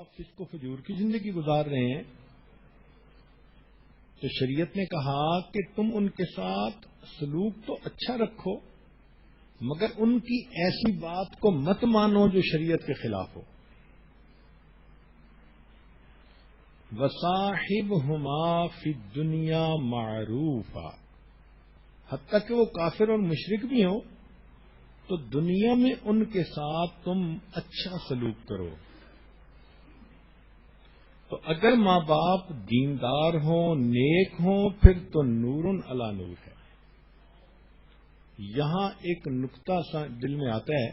فسق و فجور کی زندگی گزار رہے ہیں تو شریعت نے کہا کہ تم ان کے ساتھ سلوک تو اچھا رکھو مگر ان کی ایسی بات کو مت مانو جو شریعت کے خلاف ہو. وَصَاحِبْهُمَا فِي الدُّنْيَا مَعْرُوفًا، حتیٰ کہ وہ کافر اور مشرک بھی ہوں تو دنیا میں ان کے ساتھ تم اچھا سلوک کرو. تو اگر ماں باپ دیندار ہوں، نیک ہوں، پھر تو نور علی نور ہے. یہاں ایک نقطہ سا دل میں آتا ہے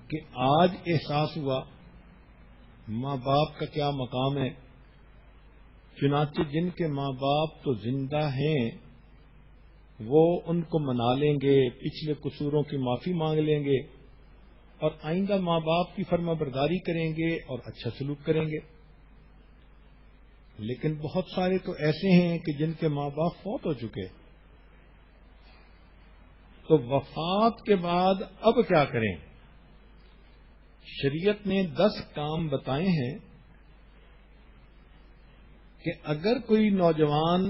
کہ آج احساس ہوا ماں باپ کا کیا مقام ہے. چنانچہ جن کے ماں باپ تو زندہ ہیں وہ ان کو منا لیں گے، پچھلے قصوروں کی معافی مانگ لیں گے اور آئندہ ماں باپ کی فرما برداری کریں گے اور اچھا سلوک کریں گے. لیکن بہت سارے تو ایسے ہیں کہ جن کے ماں باپ فوت ہو چکے، تو وفات کے بعد اب کیا کریں؟ شریعت نے 10 کام بتائے ہیں کہ اگر کوئی نوجوان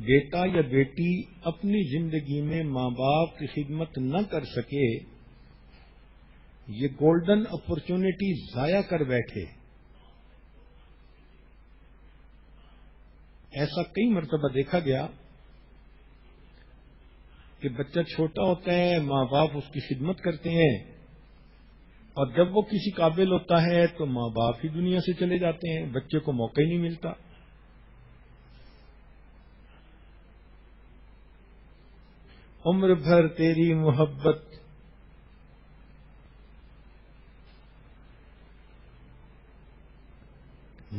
بیٹا یا بیٹی اپنی زندگی میں ماں باپ کی خدمت نہ کر سکے، یہ گولڈن اپرچونٹی ضائع کر بیٹھے. ایسا کئی مرتبہ دیکھا گیا کہ بچہ چھوٹا ہوتا ہے، ماں باپ اس کی خدمت کرتے ہیں اور جب وہ کسی قابل ہوتا ہے تو ماں باپ ہی دنیا سے چلے جاتے ہیں، بچے کو موقع ہی نہیں ملتا. عمر بھر تیری محبت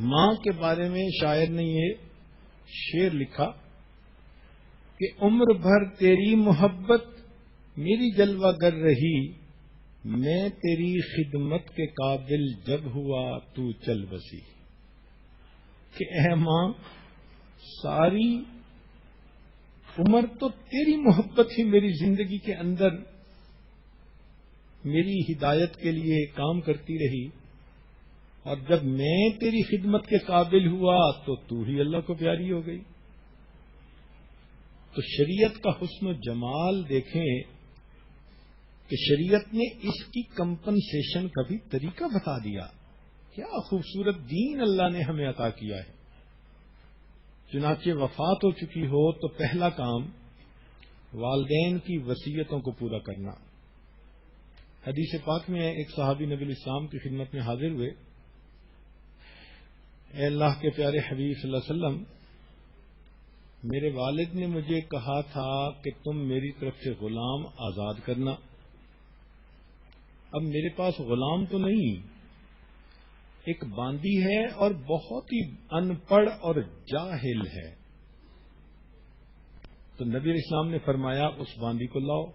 ماں کے بارے میں شاعر نے یہ شعر لکھا کہ عمر بھر تیری محبت میری جلوہ گر رہی، میں تیری خدمت کے قابل جب ہوا تو چل بسی. کہ اے ماں، ساری عمر تو تیری محبت ہی میری زندگی کے اندر میری ہدایت کے لیے کام کرتی رہی، اور جب میں تیری خدمت کے قابل ہوا تو ہی اللہ کو پیاری ہو گئی. تو شریعت کا حسن و جمال دیکھیں کہ شریعت نے اس کی کمپنسیشن کا بھی طریقہ بتا دیا. کیا خوبصورت دین اللہ نے ہمیں عطا کیا ہے. چنانچہ وفات ہو چکی ہو تو پہلا کام والدین کی وصیتوں کو پورا کرنا. حدیث پاک میں ایک صحابی نبی الاسلام کی خدمت میں حاضر ہوئے، اے اللہ کے پیارے حبیب صلی اللہ علیہ وسلم، میرے والد نے مجھے کہا تھا کہ تم میری طرف سے غلام آزاد کرنا. اب میرے پاس غلام تو نہیں، ایک باندی ہے اور بہت ہی ان پڑھ اور جاہل ہے. تو نبی علیہ السلام نے فرمایا اس باندی کو لاؤ.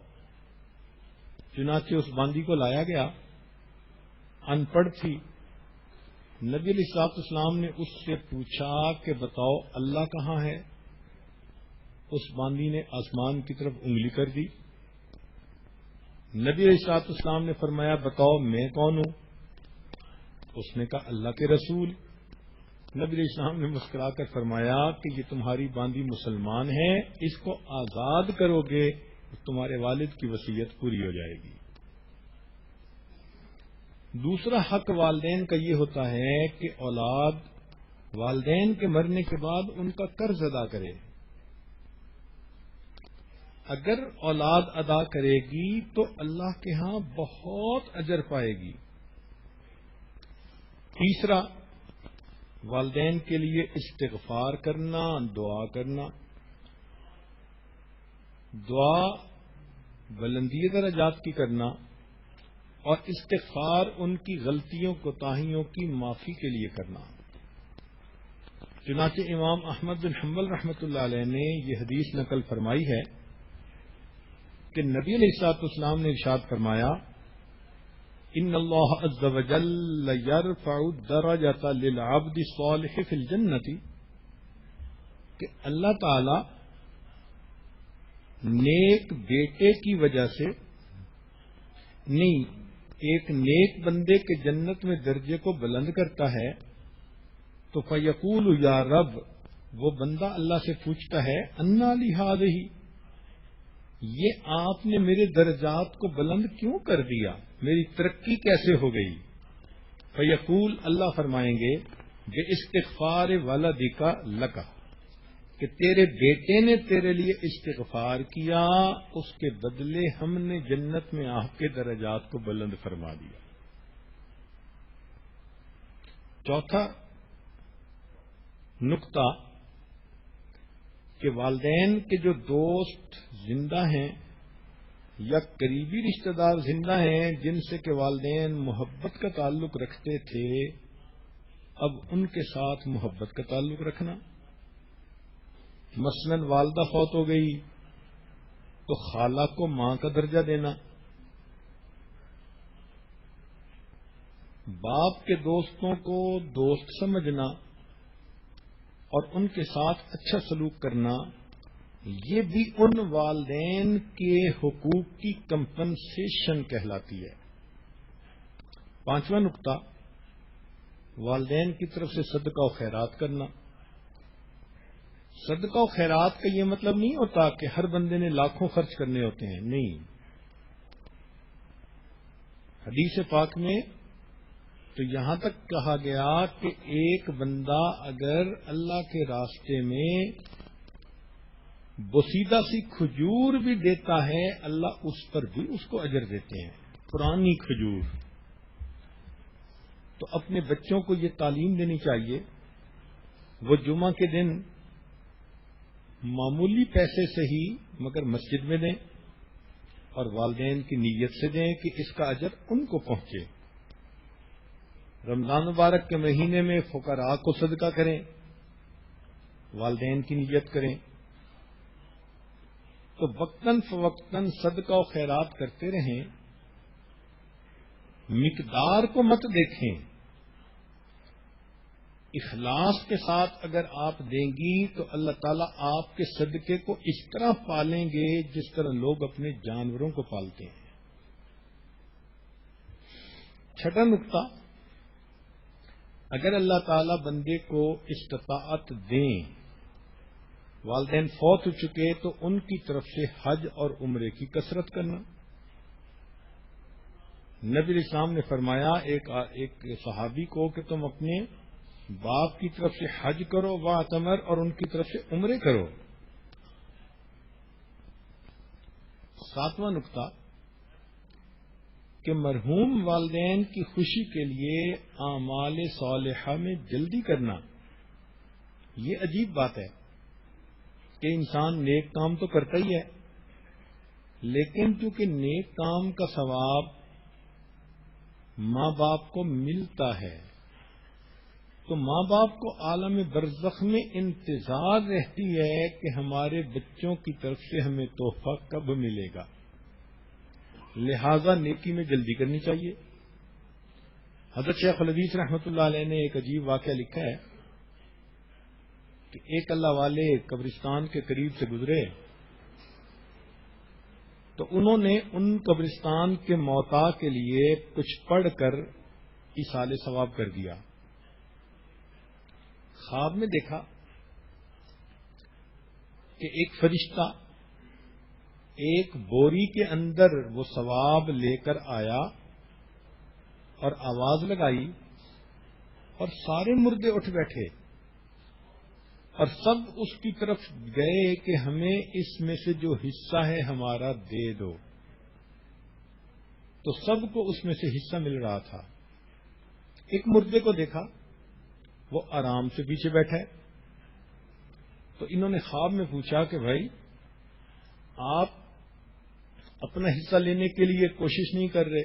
چنانچہ اس باندی کو لایا گیا، ان پڑھ تھی. نبی علیہ السلام نے اس سے پوچھا کہ بتاؤ اللہ کہاں ہے؟ اس باندی نے آسمان کی طرف انگلی کر دی. نبی علیہ السلام نے فرمایا بتاؤ میں کون ہوں؟ اس نے کہا اللہ کے رسول. نبی علیہ السلام نے مسکرا کر فرمایا کہ یہ تمہاری باندی مسلمان ہے، اس کو آزاد کرو گے تو تمہارے والد کی وصیت پوری ہو جائے گی. دوسرا حق والدین کا یہ ہوتا ہے کہ اولاد والدین کے مرنے کے بعد ان کا قرض ادا کرے. اگر اولاد ادا کرے گی تو اللہ کے ہاں بہت اجر پائے گی. تیسرا والدین کے لیے استغفار کرنا، دعا کرنا. دعا بلندی درجات کی کرنا اور استغفار ان کی غلطیوں کوتاہیوں کی معافی کے لیے کرنا. چنانچہ امام احمد بن حنبل رحمۃ اللہ علیہ نے یہ حدیث نقل فرمائی ہے کہ نبی علیہ الصلوۃ والسلام نے ارشاد فرمایا ان اللہ عز وجل یرفع الدرجۃ للعبد الصالح فی الجنۃ، کہ اللہ تعالی نیک بیٹے کی وجہ سے نہیں، ایک نیک بندے کے جنت میں درجے کو بلند کرتا ہے تو فیقول یا رب، وہ بندہ اللہ سے پوچھتا ہے انا لی ہذہ، یہ آپ نے میرے درجات کو بلند کیوں کر دیا، میری ترقی کیسے ہو گئی؟ فیقول، اللہ فرمائیں گے بے استغفار ولدک لک، کہ تیرے بیٹے نے تیرے لیے استغفار کیا، اس کے بدلے ہم نے جنت میں آپ کے درجات کو بلند فرما دیا۔ چوتھا نقطہ کہ والدین کے جو دوست زندہ ہیں یا قریبی رشتہ دار زندہ ہیں جن سے کہ والدین محبت کا تعلق رکھتے تھے، اب ان کے ساتھ محبت کا تعلق رکھنا۔ مثلاً والدہ فوت ہو گئی تو خالہ کو ماں کا درجہ دینا، باپ کے دوستوں کو دوست سمجھنا اور ان کے ساتھ اچھا سلوک کرنا، یہ بھی ان والدین کے حقوق کی کمپنسیشن کہلاتی ہے۔ پانچواں نقطہ، والدین کی طرف سے صدقہ و خیرات کرنا۔ صدقہ و خیرات کا یہ مطلب نہیں ہوتا کہ ہر بندے نے لاکھوں خرچ کرنے ہوتے ہیں، نہیں۔ حدیث پاک میں تو یہاں تک کہا گیا کہ ایک بندہ اگر اللہ کے راستے میں بوسیدہ سی کھجور بھی دیتا ہے، اللہ اس پر بھی اس کو اجر دیتے ہیں، پرانی کھجور۔ تو اپنے بچوں کو یہ تعلیم دینی چاہیے، وہ جمعہ کے دن معمولی پیسے سے ہی مگر مسجد میں دیں اور والدین کی نیت سے دیں کہ اس کا اجر ان کو پہنچے۔ رمضان مبارک کے مہینے میں فقراء کو صدقہ کریں، والدین کی نیت کریں، تو وقتاً فوقتاً صدقہ و خیرات کرتے رہیں، مقدار کو مت دیکھیں۔ اخلاص کے ساتھ اگر آپ دیں گی تو اللہ تعالیٰ آپ کے صدقے کو اس طرح پالیں گے جس طرح لوگ اپنے جانوروں کو پالتے ہیں۔ چھٹا نقطہ، اگر اللہ تعالیٰ بندے کو استطاعت دیں، والدین فوت ہو چکے تو ان کی طرف سے حج اور عمرے کی کثرت کرنا۔ نبی علیہ السلام نے فرمایا ایک صحابی کو کہ تم اپنے باپ کی طرف سے حج کرو واعتمر، اور ان کی طرف سے عمرے کرو۔ ساتواں نقطہ کہ مرحوم والدین کی خوشی کے لیے اعمال صالحہ میں جلدی کرنا۔ یہ عجیب بات ہے کہ انسان نیک کام تو کرتا ہی ہے، لیکن چونکہ نیک کام کا ثواب ماں باپ کو ملتا ہے تو ماں باپ کو عالم برزخ میں انتظار رہتی ہے کہ ہمارے بچوں کی طرف سے ہمیں تحفہ کب ملے گا، لہذا نیکی میں جلدی کرنی چاہیے۔ حضرت شیخ الحدیث رحمۃ اللہ علیہ نے ایک عجیب واقعہ لکھا ہے کہ ایک اللہ والے قبرستان کے قریب سے گزرے تو انہوں نے ان قبرستان کے موتا کے لیے کچھ پڑھ کر ایصال ثواب کر دیا۔ خواب میں دیکھا کہ ایک فرشتہ ایک بوری کے اندر وہ ثواب لے کر آیا اور آواز لگائی اور سارے مردے اٹھ بیٹھے اور سب اس کی طرف گئے کہ ہمیں اس میں سے جو حصہ ہے ہمارا دے دو۔ تو سب کو اس میں سے حصہ مل رہا تھا۔ ایک مردے کو دیکھا، وہ آرام سے پیچھے بیٹھا ہے، تو انہوں نے خواب میں پوچھا کہ بھائی آپ اپنا حصہ لینے کے لیے کوشش نہیں کر رہے؟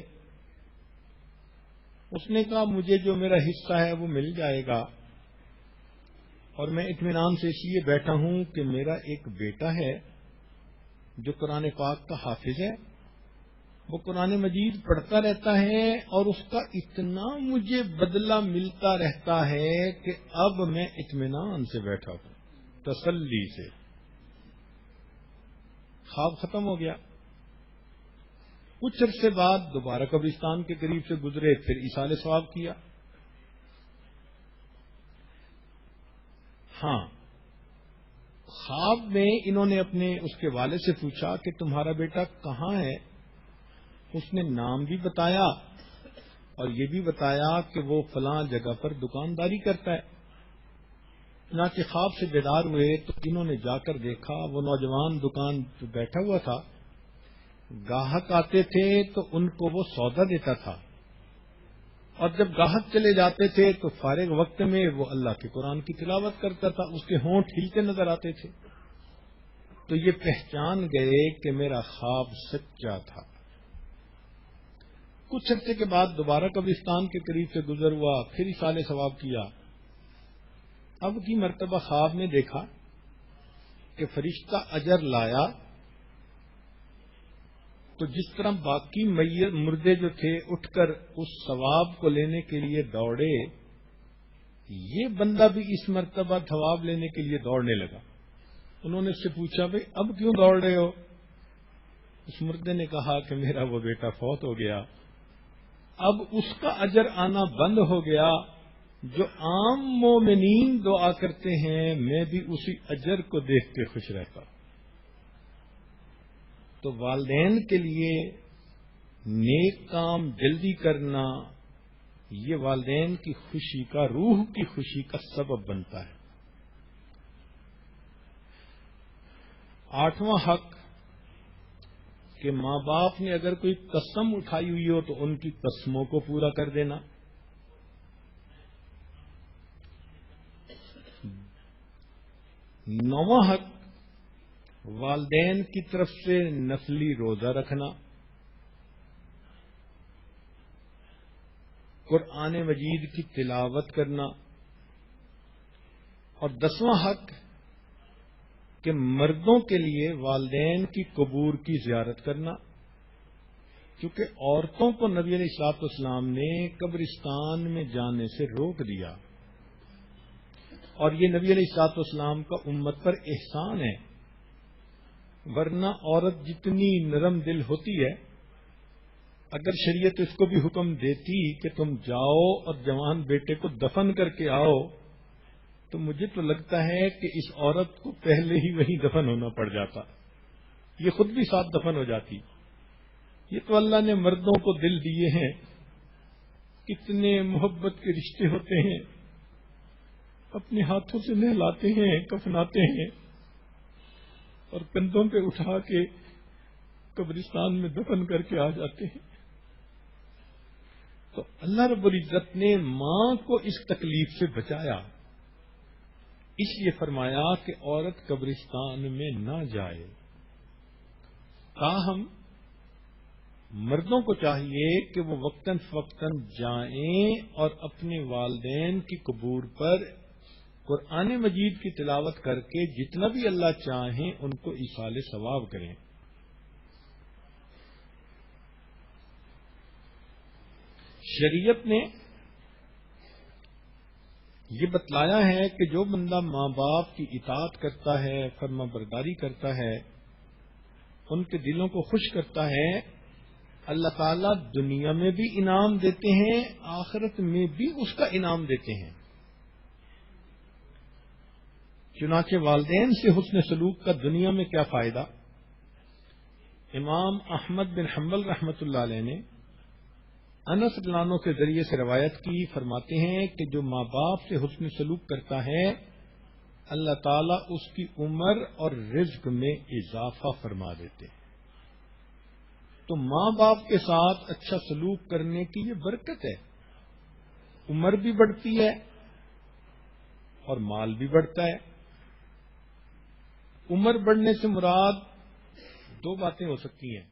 اس نے کہا مجھے جو میرا حصہ ہے وہ مل جائے گا، اور میں اطمینان سے اس لیے بیٹھا ہوں کہ میرا ایک بیٹا ہے جو قرآن پاک کا حافظ ہے، وہ قرآن مجید پڑھتا رہتا ہے اور اس کا اتنا مجھے بدلہ ملتا رہتا ہے کہ اب میں اطمینان سے بیٹھا ہوں، تسلی سے۔ خواب ختم ہو گیا۔ کچھ عرصے بعد دوبارہ قبرستان کے قریب سے گزرے، پھر ایصال ثواب کیا۔ ہاں، خواب میں انہوں نے اپنے اس کے والد سے پوچھا کہ تمہارا بیٹا کہاں ہے؟ اس نے نام بھی بتایا اور یہ بھی بتایا کہ وہ فلاں جگہ پر دکانداری کرتا ہے۔ چنانچہ خواب سے بیدار ہوئے تو انہوں نے جا کر دیکھا وہ نوجوان دکان پہ بیٹھا ہوا تھا، گاہک آتے تھے تو ان کو وہ سودا دیتا تھا، اور جب گاہک چلے جاتے تھے تو فارغ وقت میں وہ اللہ کے قرآن کی تلاوت کرتا تھا، اس کے ہونٹ ہلتے نظر آتے تھے۔ تو یہ پہچان گئے کہ میرا خواب سچا تھا۔ کچھ عرصے کے بعد دوبارہ قبرستان کے قریب سے گزر ہوا، پھر ایصال ثواب کیا۔ اب کی مرتبہ خواب میں دیکھا کہ فرشتہ اجر لایا تو جس طرح باقی مردے جو تھے اٹھ کر اس ثواب کو لینے کے لیے دوڑے، یہ بندہ بھی اس مرتبہ ثواب لینے کے لیے دوڑنے لگا۔ انہوں نے اس سے پوچھا بھئی اب کیوں دوڑ رہے ہو؟ اس مردے نے کہا کہ میرا وہ بیٹا فوت ہو گیا، اب اس کا اجر آنا بند ہو گیا۔ جو عام مومنین دعا کرتے ہیں میں بھی اسی اجر کو دیکھ کے خوش رہتا۔ تو والدین کے لیے نیک کام جلدی کرنا یہ والدین کی خوشی کا، روح کی خوشی کا سبب بنتا ہے۔ 8واں حق کہ ماں باپ نے اگر کوئی قسم اٹھائی ہوئی ہو تو ان کی قسموں کو پورا کر دینا۔ 9واں حق والدین کی طرف سے نفلی روزہ رکھنا۔ قرآن مجید کی تلاوت کرنا۔ اور 10واں حق کہ مردوں کے لیے والدین کی قبور کی زیارت کرنا، کیونکہ عورتوں کو نبی علیہ الصلوۃ والسلام نے قبرستان میں جانے سے روک دیا، اور یہ نبی علیہ الصلوۃ والسلام کا امت پر احسان ہے، ورنہ عورت جتنی نرم دل ہوتی ہے، اگر شریعت اس کو بھی حکم دیتی کہ تم جاؤ اور جوان بیٹے کو دفن کر کے آؤ، تو مجھے تو لگتا ہے کہ اس عورت کو پہلے ہی وہیں دفن ہونا پڑ جاتا، یہ خود بھی ساتھ دفن ہو جاتی۔ یہ تو اللہ نے مردوں کو دل دیے ہیں، کتنے محبت کے رشتے ہوتے ہیں، اپنے ہاتھوں سے نہلاتے ہیں، کفناتے ہیں، اور کندھوں پہ اٹھا کے قبرستان میں دفن کر کے آ جاتے ہیں۔ تو اللہ رب العزت نے ماں کو اس تکلیف سے بچایا، اس لیے فرمایا کہ عورت قبرستان میں نہ جائے۔ تاہم مردوں کو چاہیے کہ وہ وقتاً فوقتاً جائیں اور اپنے والدین کی قبور پر قرآن مجید کی تلاوت کر کے جتنا بھی اللہ چاہیں ان کو ایصال ثواب کریں۔ شریعت نے یہ بتلایا ہے کہ جو بندہ ماں باپ کی اطاعت کرتا ہے، فرما برداری کرتا ہے، ان کے دلوں کو خوش کرتا ہے، اللہ تعالیٰ دنیا میں بھی انعام دیتے ہیں، آخرت میں بھی اس کا انعام دیتے ہیں۔ چنانچہ والدین سے حسن سلوک کا دنیا میں کیا فائدہ؟ امام احمد بن حنبل رحمۃ اللہ علیہ نے انس رضی اللہ عنہ کے ذریعے سے روایت کی، فرماتے ہیں کہ جو ماں باپ سے حسن سلوک کرتا ہے اللہ تعالیٰ اس کی عمر اور رزق میں اضافہ فرما دیتے ہیں۔ تو ماں باپ کے ساتھ اچھا سلوک کرنے کی یہ برکت ہے، عمر بھی بڑھتی ہے اور مال بھی بڑھتا ہے۔ عمر بڑھنے سے مراد دو باتیں ہو سکتی ہیں،